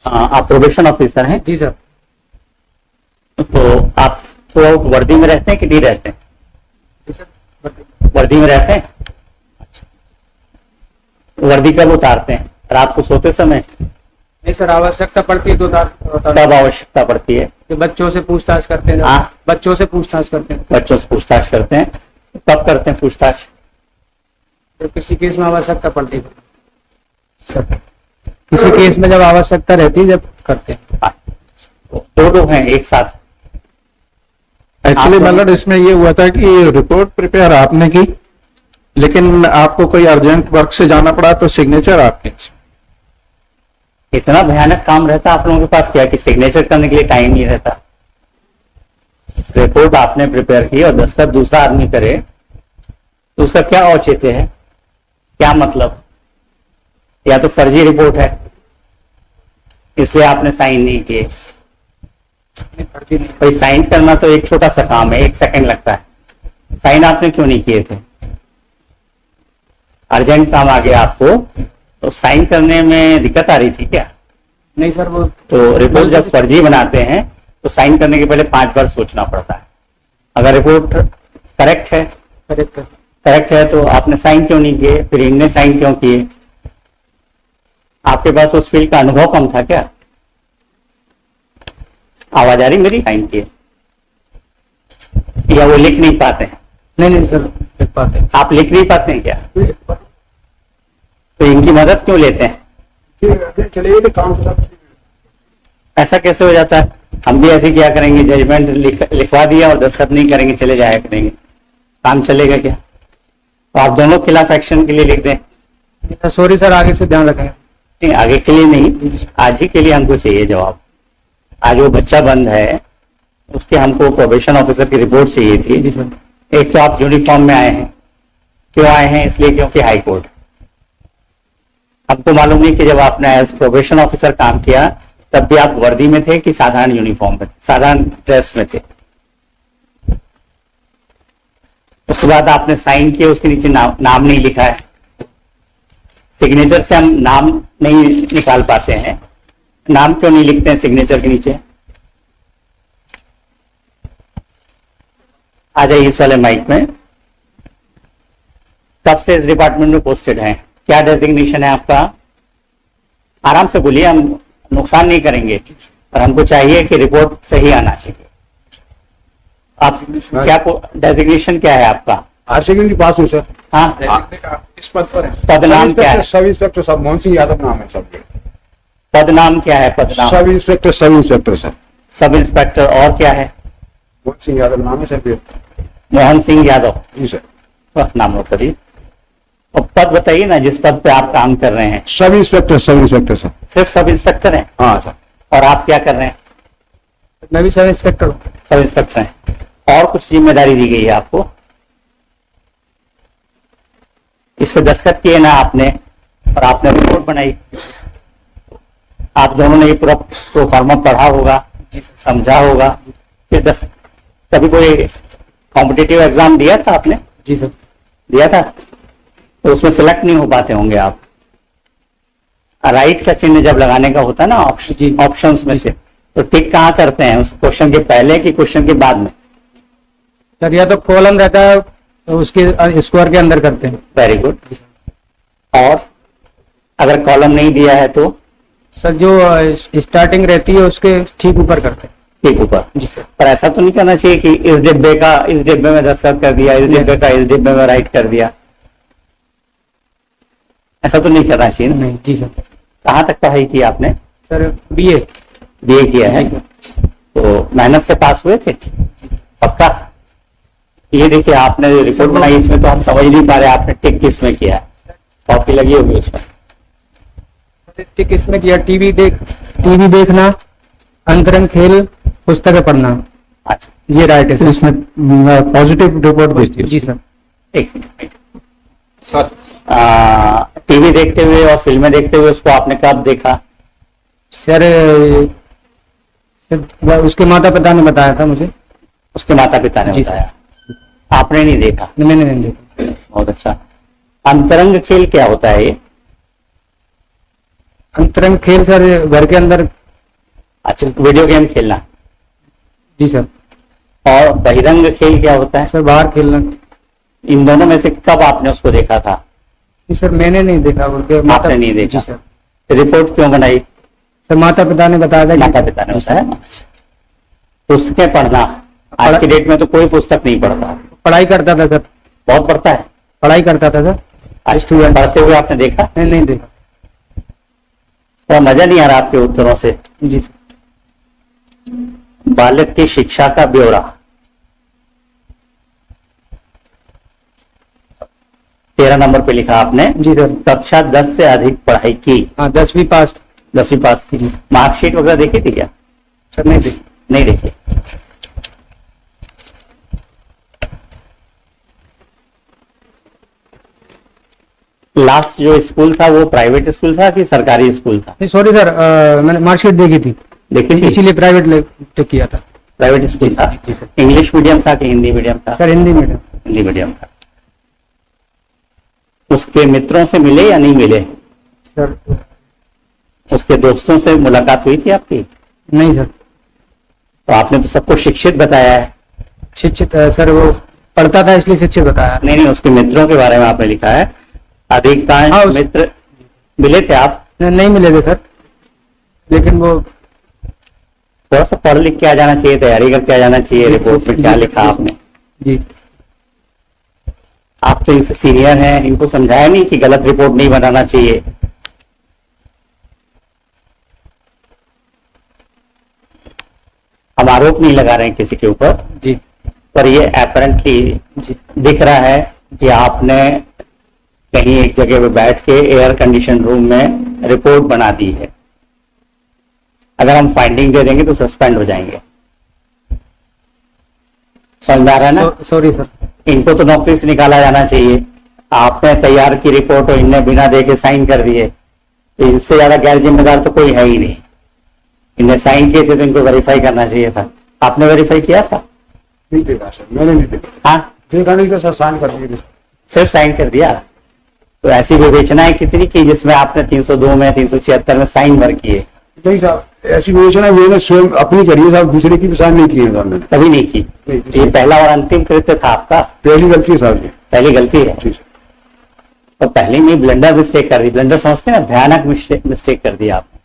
आप probation officer हैं? जी sir. तो आप थोड़ा वर्दी में रहते हैं कि नहीं रहते हैं? जी सर, वर्दी में रहते हैं। अच्छा। वर्दी कब उतारते हैं? रात को सोते समय? नहीं सर, आवश्यकता पड़ती है तो कब आवश्यकता पड़ती है? बच्चों से पूछताछ करते हैं। हाँ? बच्चों से पूछताछ करते हैं। बच्चों से पूछताछ करते हैं। कब करते हैं पूछताछ? तो किसी केस में आवश्यकता पड़ती है सर, किसी केस में जब आवश्यकता रहती है जब करते हैं। हाँ। दो लोग हैं एक साथ? एक्चुअली मतलब इसमें ये हुआ था कि रिपोर्ट प्रिपेयर आपने की, लेकिन आपको कोई अर्जेंट वर्क से जाना पड़ा तो सिग्नेचर आपके। इतना भयानक काम रहता आप लोगों के पास क्या कि सिग्नेचर करने के लिए टाइम नहीं रहता? रिपोर्ट आपने प्रिपेयर की और दस्तखत दूसरा आदमी करे तो उसका क्या औचित्य है? क्या मतलब? या तो फर्जी रिपोर्ट है इसलिए आपने साइन नहीं किए। भाई साइन करना तो एक छोटा सा काम है, 1 सेकंड लगता है। साइन आपने क्यों नहीं किए थे? अर्जेंट काम आ गया आपको तो साइन करने में दिक्कत आ रही थी क्या? नहीं सर, वो तो रिपोर्ट जब फर्जी बनाते हैं तो साइन करने के पहले 5 बार सोचना पड़ता है। अगर रिपोर्ट करेक्ट है तो आपने साइन क्यों नहीं किए? फिर इनने साइन क्यों किए? आपके पास उस फील्ड का अनुभव कम था क्या? आवाज आ रही मेरी? साइन किए या वो लिख नहीं पाते हैं? नहीं सर, लिख पाते हैं। आप लिख नहीं पाते हैं क्या? तो इनकी मदद क्यों लेते हैं? चलिए तो काम ऐसा कैसे हो जाता है? हम भी ऐसे क्या करेंगे, जजमेंट लिखवा दिया और दस्तखत नहीं करेंगे, चले जाया करेंगे, काम चलेगा क्या? तो आप दोनों खिलाफ एक्शन के लिए लिख दें। सॉरी सर, आगे से ध्यान रखेंगे। नहीं, आगे के लिए नहीं, आज ही के लिए हमको चाहिए जवाब। आज वो बच्चा बंद है, उसके हमको प्रोबेशन ऑफिसर की रिपोर्ट चाहिए थी। जी सर। एक तो आप यूनिफॉर्म में आए हैं, क्यों आए हैं? इसलिए क्योंकि हाई कोर्ट। हमको मालूम नहीं कि जब आपने एज प्रोबेशन ऑफिसर काम किया तब भी आप वर्दी में थे कि साधारण यूनिफॉर्म में, साधारण ड्रेस में थे। उसके बाद आपने साइन किए, उसके नीचे नाम नहीं लिखा है। सिग्नेचर से हम नाम नहीं निकाल पाते हैं। नाम क्यों नहीं लिखते हैं सिग्नेचर के नीचे? आ जाइए इस वाले माइक में। कब से इस डिपार्टमेंट में पोस्टेड हैं? क्या डेजिग्नेशन है आपका? आराम से बोलिए, हम नुकसान नहीं करेंगे, पर हमको चाहिए कि रिपोर्ट सही आना चाहिए। आप क्या डेजिग्नेशन क्या है आपका? हायर सेकेंडरी पास हूँ सर। हाँ, इस पद पर है। पद नाम क्या है? सब इंस्पेक्टर साहब, मोहन सिंह यादव नाम है सब। पद नाम क्या है? पद नाम? Sub inspector sir. Sub inspector. और क्या है? मोहन सिंह यादव नाम है सर। मोहन सिंह यादव। जी सर। बस नाम नोट करिए और पद बताइए ना जिस पद पे आप काम कर रहे हैं। Sub inspector sir. सिर्फ सब इंस्पेक्टर हैं? हाँ सर। और आप क्या कर रहे हैं? मैं भी सब इंस्पेक्टर हूँ। सब इंस्पेक्टर हैं। और कुछ जिम्मेदारी दी गई है आपको? इस पे दस्तखत किए ना आपने, और आपने रिपोर्ट बनाई। आप दोनों ने ये पूरा प्रोफार्मा पढ़ा होगा, समझा होगा। फिर कभी कोई कॉम्पिटिटिव एग्जाम दिया था आपने? जी सर। दिया था? तो उसमें सिलेक्ट नहीं हो पाते होंगे आप। राइट का चिन्ह जब लगाने का होता है ना ऑप्शंस में से, तो टिक कहाँ करते हैं? उस क्वेश्चन के पहले कि क्वेश्चन के बाद में? सर या तो कॉलम रहता है तो उसके स्क्वायर के अंदर करते हैं। Very good. और अगर कॉलम नहीं दिया है तो? सर जो स्टार्टिंग रहती है उसके ठीक ऊपर करते हैं। ठीक ऊपर। जी सर। पर ऐसा तो नहीं करना चाहिए कि इस डिब्बे में दस्तखत कर दिया, इस डिब्बे का इस डिब्बे में राइट कर दिया। ऐसा तो नहीं करना चाहिए ना? नहीं। जी सर। कहाँ तक पढ़ाई की आपने? सर बीए किया है। तो मेहनत से पास हुए थे पक्का? ये देखिए आपने जो रिपोर्ट बनाई इसमें तो हम समझ नहीं पा रहे आपने टिक किस में किया है। कॉपी लगी होगी उसमें। टिक इसमें किया, टीवी देखना, अंतरंग खेल, पुस्तकें पढ़ना। अच्छा, ये राइट है सर। इसमें पॉजिटिव रिपोर्ट भेजती है। जी सर। एक मिनट सर टीवी देखते हुए और फिल्में देखते हुए उसको आपने कब देखा? सर उसके माता पिता ने बताया था मुझे। उसके माता पिता ने जी बताया, आपने नहीं देखा? मैंने नहीं देखा। बहुत अच्छा। अंतरंग खेल क्या होता है ये? अंतरंग खेल सर घर के अंदर। अच्छा, वीडियो गेम खेलना। जी सर। और बहिरंग खेल क्या होता है? सर बाहर खेलना। इन दोनों में से कब आपने उसको देखा था? जी सर मैंने नहीं देखा, उनके आपने नहीं देखा? जी सर। तो रिपोर्ट क्यों बनाई? सर माता पिता ने बताया था कि- माता पिता ने बताया। पुस्तकें पढ़ना, आज की डेट में तो कोई पुस्तक नहीं पढ़ता। पढ़ाई करता था सर। बहुत पढ़ता है। पढ़ाई करता था सर। आज पढ़ते हुए आपने देखा? नहीं देखा। तो मजा नहीं आ रहा आपके उत्तरों से। जी सर। बालक की शिक्षा का ब्यौरा 13 नंबर पे लिखा आपने। जी सर। कक्षा 10 से अधिक पढ़ाई की। हाँ 10वीं पास। 10वीं पास थी। मार्कशीट वगैरह देखी थी क्या? सर नहीं देखी। नहीं देखी। लास्ट जो स्कूल था वो प्राइवेट स्कूल था कि सरकारी स्कूल था? नहीं सॉरी सर, मैंने मार्कशीट देखी थी, देखी थी? इसीलिए प्राइवेट किया था। प्राइवेट स्कूल था। जी सर। इंग्लिश मीडियम था कि हिंदी मीडियम था? Sir Hindi medium. Hindi medium था। उसके मित्रों से मिले या नहीं मिले? सर उसके दोस्तों से मुलाकात हुई थी आपकी? नहीं सर। तो आपने तो सबको शिक्षित बताया है। शिक्षित सर वो पढ़ता था इसलिए शिक्षित बताया। नहीं, उसके मित्रों के बारे में आपने लिखा है। अधिकांश हाँ, मित्र मिले थे आप? नहीं मिले थे सर, लेकिन वो थोड़ा सा पढ़ लिख के आ जाना चाहिए, तैयारी करके आ जाना चाहिए। रिपोर्ट में क्या लिखा आपने? जी आप तो इनसे सीनियर हैं, इनको समझाया नहीं कि गलत रिपोर्ट नहीं बनाना चाहिए? हम आरोप नहीं लगा रहे हैं किसी के ऊपर, जी पर ये अपरेंटली जी दिख रहा है कि आपने कहीं एक जगह पे बैठ के एयर कंडीशन रूम में रिपोर्ट बना दी है। अगर हम फाइंडिंग दे देंगे तो सस्पेंड हो जाएंगे। समझ में आ रहा है ना? Sorry sir. इनको तो नौकरी से निकाला जाना चाहिए। आपने तैयार की रिपोर्ट और इनने बिना देखे साइन कर दिए, तो इनसे ज्यादा गैर जिम्मेदार तो कोई है ही नहीं। इनने साइन किए थे तो इनको वेरीफाई करना चाहिए था। आपने वेरीफाई किया था? नहीं देखा सर, मैंने नहीं देखा। हाँ, देखा नहीं तो सर साइन कर दिए। सिर्फ साइन कर दिया। तो ऐसी विवेचनाएं कितनी की जिसमें आपने 302 में 376 में साइन भर किए? नहीं साहब, ऐसी विवेचना मैंने स्वयं अपनी करी है साहब, दूसरे की भी साइन नहीं किए हैं मैंने। कभी नहीं की। नहीं, ये पहला और अंतिम कृत्य था आपका? पहली गलती है साहब ये। पहली गलती है। जी सर। तो पहले नहीं, ब्लंडर मिस्टेक कर दी। ब्लंडर समझते हैं ना, भयानक मिस्टेक कर दी आपने।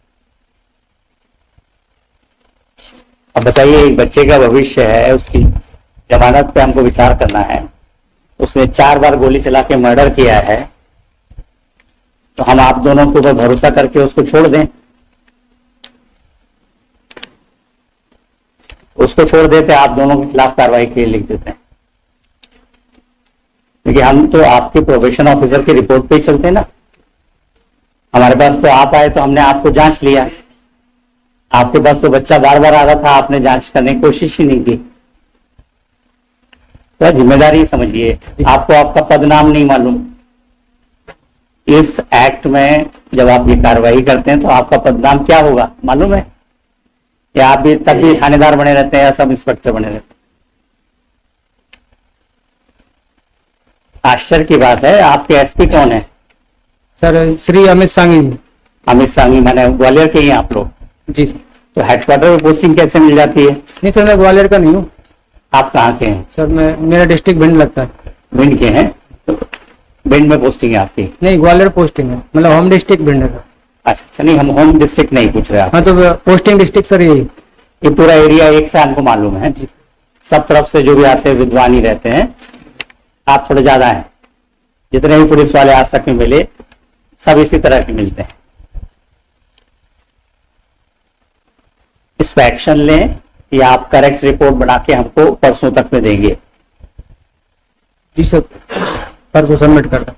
अब बताइए, एक बच्चे का भविष्य है, उसकी जमानत पे हमको विचार करना है। उसने 4 बार गोली चला के मर्डर किया है, तो हम आप दोनों के ऊपर भरोसा करके उसको छोड़ दें? उसको छोड़ देते, आप दोनों के खिलाफ कार्रवाई के लिए लिख देते हैं। क्योंकि हम तो आपके प्रोबेशन ऑफिसर की रिपोर्ट पे ही चलते हैं ना। हमारे पास तो आप आए तो हमने आपको जांच लिया। आपके पास तो बच्चा बार बार आ रहा था, आपने जांच करने की कोशिश ही नहीं की। तो जिम्मेदारी समझिए। आपको आपका पदनाम नहीं मालूम। इस एक्ट में जब आप ये कार्रवाई करते हैं तो आपका पदनाम क्या होगा मालूम है? या आप भी तब भी थानेदार बने रहते हैं या सब इंस्पेक्टर बने रहते हैं? आश्चर्य की बात है, आपके एसपी कौन है? सर श्री अमित सांगी जी। अमित सांगी, माने ग्वालियर के ही हैं आप लोग? जी। तो हेडक्वार्टर में पोस्टिंग कैसे मिल जाती है? नहीं सर मैं ग्वालियर का नहीं हूँ। आप कहाँ के हैं? सर मैं, मेरा डिस्ट्रिक्ट भिंड लगता है। भिंड के हैं? तो भिंड में पोस्टिंग है आपकी? नहीं ग्वालियर पोस्टिंग है, मतलब होम डिस्ट्रिक्ट भिंड है सर। अच्छा, नहीं हम होम डिस्ट्रिक्ट नहीं पूछ रहे आप। हाँ तो पोस्टिंग डिस्ट्रिक्ट सर यही। ये पूरा एरिया एक से हमको मालूम है। सब तरफ से जो भी आते हैं विद्वान ही रहते हैं। आप थोड़े ज्यादा हैं। जितने भी पुलिस वाले आज तक में मिले सब इसी तरह के मिलते हैं। इस पे एक्शन लें या आप करेक्ट रिपोर्ट बना के हमको परसों तक में देंगे? जी सर, परसों सबमिट कर दो।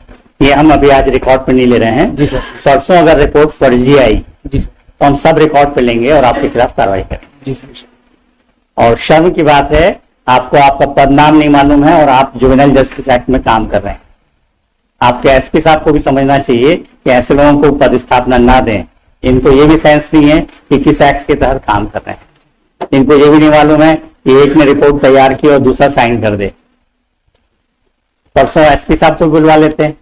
ये हम अभी आज रिकॉर्ड पे नहीं ले रहे हैं। जी सर। परसों अगर रिपोर्ट फर्जी आई जी सर। तो हम सब रिकॉर्ड पे लेंगे और आपके खिलाफ कार्रवाई करेंगे। जी सर। और शर्म की बात है, आपको आपका पदनाम नहीं मालूम है और आप जुवेनाइल जस्टिस एक्ट में काम कर रहे हैं। आपके एसपी साहब को भी समझना चाहिए कि ऐसे लोगों को पदस्थापना ना दें। इनको ये भी सेंस नहीं है कि किस एक्ट के तहत काम कर रहे हैं। इनको ये भी नहीं मालूम है कि एक ने रिपोर्ट तैयार की और दूसरा साइन कर दे। परसों एसपी साहब को बुलवा लेते हैं।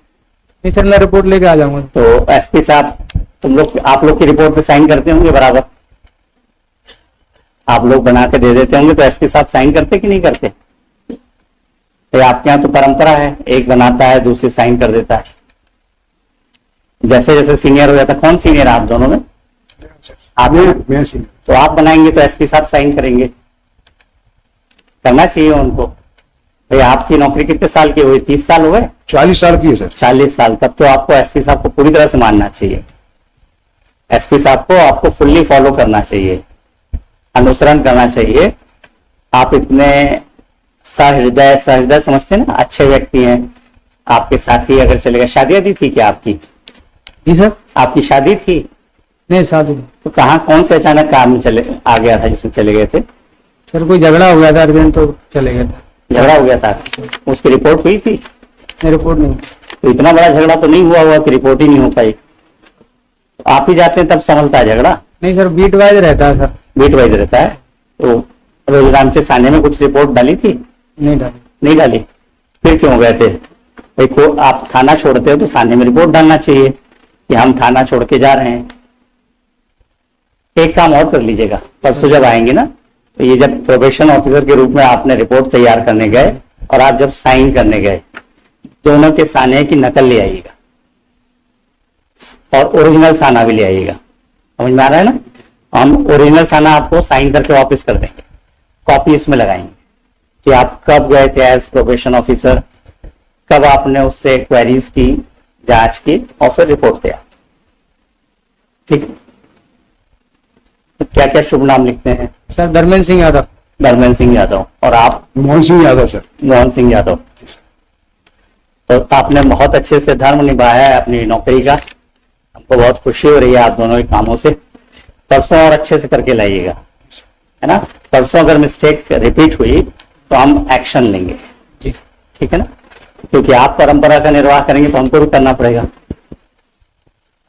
नहीं सर मैं रिपोर्ट लेके आ जाऊंगा। तो एसपी साहब आप लोग की रिपोर्ट पे साइन करते होंगे बराबर, आप लोग बना के दे देते होंगे, तो एसपी साहब साइन करते कि नहीं करते? तो आपके यहाँ तो परंपरा है, एक बनाता है दूसरे साइन कर देता है। जैसे जैसे सीनियर हो जाता है, कौन सीनियर है आप दोनों में? आप मैं सीनियर। तो आप बनाएंगे तो एसपी साहब साइन करेंगे, करना चाहिए उनको। भाई आपकी नौकरी कितने साल की हुई? 30 साल हुए? 40 साल की है सर। 40 साल, तब तो आपको एसपी साहब को पूरी तरह से मानना चाहिए। एसपी साहब को आपको फुल्ली फॉलो करना चाहिए, अनुसरण करना चाहिए। आप इतने सहृदय समझते हैं ना, अच्छे व्यक्ति हैं। आपके साथी अगर चले गए, शादी आदि थी क्या आपकी? जी सर। आपकी शादी थी? नहीं शादी। तो कहाँ, कौन से अचानक काम में चले आ गया था जिसमें चले गए थे? सर कोई झगड़ा हो गया था अर्जेंट, तो चले गए थे। झगड़ा हो गया था, उसकी रिपोर्ट हुई थी? नहीं, रिपोर्ट नहीं। तो इतना बड़ा झगड़ा तो नहीं हुआ कि रिपोर्ट ही नहीं हो पाई। आप ही जाते हैं तब संभलता है झगड़ा? नहीं सर, बीट वाइज रहता है सर। बीट वाइज रहता है। तो रोजराम से थाने में कुछ रिपोर्ट डाली थी? नहीं डाली। नहीं डाली, फिर क्यों गए थे? भाई को आप थाना छोड़ते हो तो थाने में रिपोर्ट डालना चाहिए कि हम थाना छोड़ के जा रहे हैं। एक काम और कर लीजिएगा, परसों जब आएंगे ना, तो ये जब प्रोबेशन ऑफिसर के रूप में आपने रिपोर्ट तैयार करने गए और आप जब साइन करने गए, दोनों के साने की नकल ले आइएगा और ओरिजिनल साना भी ले आइएगा। समझ में आ रहा है ना? हम ओरिजिनल साना आपको साइन करके वापस कर देंगे, कॉपी इसमें लगाएंगे कि आप कब गए थे एज प्रोबेशन ऑफिसर, कब आपने उससे क्वेरीज की, जांच की और फिर रिपोर्ट दिया। ठीक है? तो क्या क्या शुभ नाम लिखते हैं? सर धर्मेंद्र सिंह यादव। धर्मेंद्र सिंह यादव। और आप? मोहन सिंह यादव सर। मोहन सिंह यादव। तो आपने बहुत अच्छे से धर्म निभाया है अपनी नौकरी का, हमको बहुत खुशी हो रही है आप दोनों के कामों से। परसों और अच्छे से करके लाइएगा, है ना? परसों अगर मिस्टेक रिपीट हुई तो हम एक्शन लेंगे, ठीक है ना? क्योंकि आप परंपरा का निर्वाह करेंगे तो हमको भी करना पड़ेगा।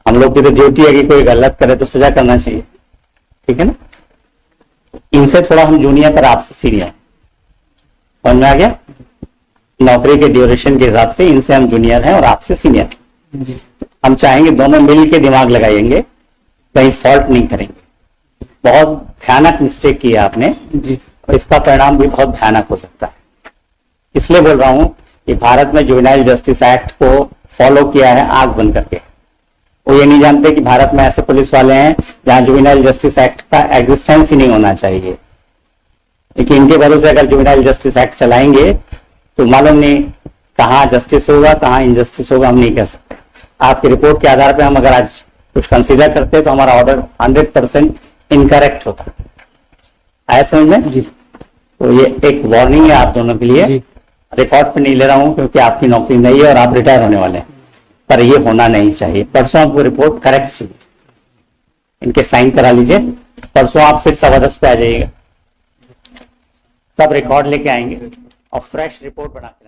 हम लोग की तो ड्यूटी है कि कोई गलत करे तो सजा करना चाहिए, ठीक है ना? इनसे थोड़ा हम जूनियर पर आपसे सीनियर, समझ में आ गया? नौकरी के ड्यूरेशन के हिसाब से इनसे हम जूनियर हैं और आपसे सीनियर। हम चाहेंगे दोनों मिल के दिमाग लगाएंगे, कहीं फॉल्ट नहीं करेंगे। बहुत भयानक मिस्टेक की है आपने जी। और इसका परिणाम भी बहुत भयानक हो सकता है। इसलिए बोल रहा हूं कि भारत में जुवेनाइल जस्टिस एक्ट को फॉलो किया है आंख बंद करके। वो ये नहीं जानते कि भारत में ऐसे पुलिस वाले हैं जहां जुवेनाइल जस्टिस एक्ट का एग्जिस्टेंस ही नहीं होना चाहिए। लेकिन इनके भरोसे अगर जुवेनाइल जस्टिस एक्ट चलाएंगे तो मालूम नहीं कहाँ जस्टिस होगा, कहाँ इनजस्टिस होगा, हम नहीं कह सकते। आपकी रिपोर्ट के आधार पर हम अगर आज कुछ कंसीडर करते तो हमारा ऑर्डर 100% इनकरेक्ट होता। आया समझ में? जी। तो ये एक वार्निंग है आप दोनों के लिए। जी। रिकॉर्ड पे नहीं ले रहा हूं क्योंकि आपकी नौकरी नहीं है और आप रिटायर होने वाले हैं, पर ये होना नहीं चाहिए। परसों आपको रिपोर्ट करेक्ट चाहिए, इनके साइन करा लीजिए। परसों आप फिर 10:15 पे आ जाइएगा, सब रिकॉर्ड लेके आएंगे और फ्रेश रिपोर्ट बना के